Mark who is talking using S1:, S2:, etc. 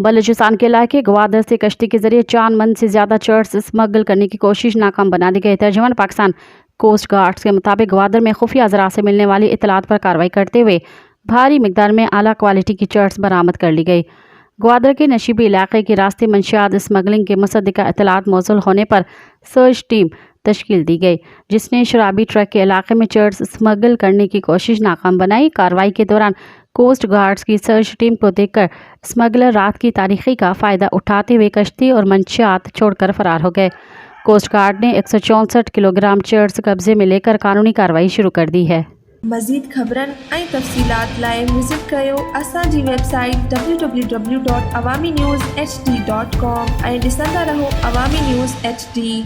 S1: बलूचिस्तान के इलाके ग्वादर से कश्ती के जरिए 4 मन से ज़्यादा चर्स स्मगल करने की कोशिश नाकाम बना दी गई। तर्जुमान पाकिस्तान कोस्ट गार्ड्स के मुताबिक ग्वादर में खुफिया ज़राअत से मिलने वाली इतलात पर कार्रवाई करते हुए भारी मिकदार में आला क्वालिटी की चर्स बरामद कर ली गई। ग्वादर के नशीबी इलाके के रास्ते मंशियात स्मगलिंग के मुसद्दिका इतलात मौसूल होने पर सर्च टीम तश्कील दी गई, जिसने शराबी ट्रक के इलाके में चर्स स्मगल करने की कोशिश नाकाम बनाई। कार्रवाई के दौरान कोस्ट गार्ड्स की सर्च टीम को देखकर स्मगलर रात की तारीखी का फ़ायदा उठाते हुए कश्ती और मंशियात छोड़कर फरार हो गए। कोस्ट गार्ड ने 164 किलोग्राम चर्स कब्जे में लेकर कानूनी कार्रवाई शुरू कर दी है।
S2: मज़ीद ख़बरन ऐं तफ़सीलात लाइ विज़िट कयो असांजी वेबसाइट www.awamiNewsHD.com ऐं ॾिसंदा रहो अवामी न्यूज़ HD।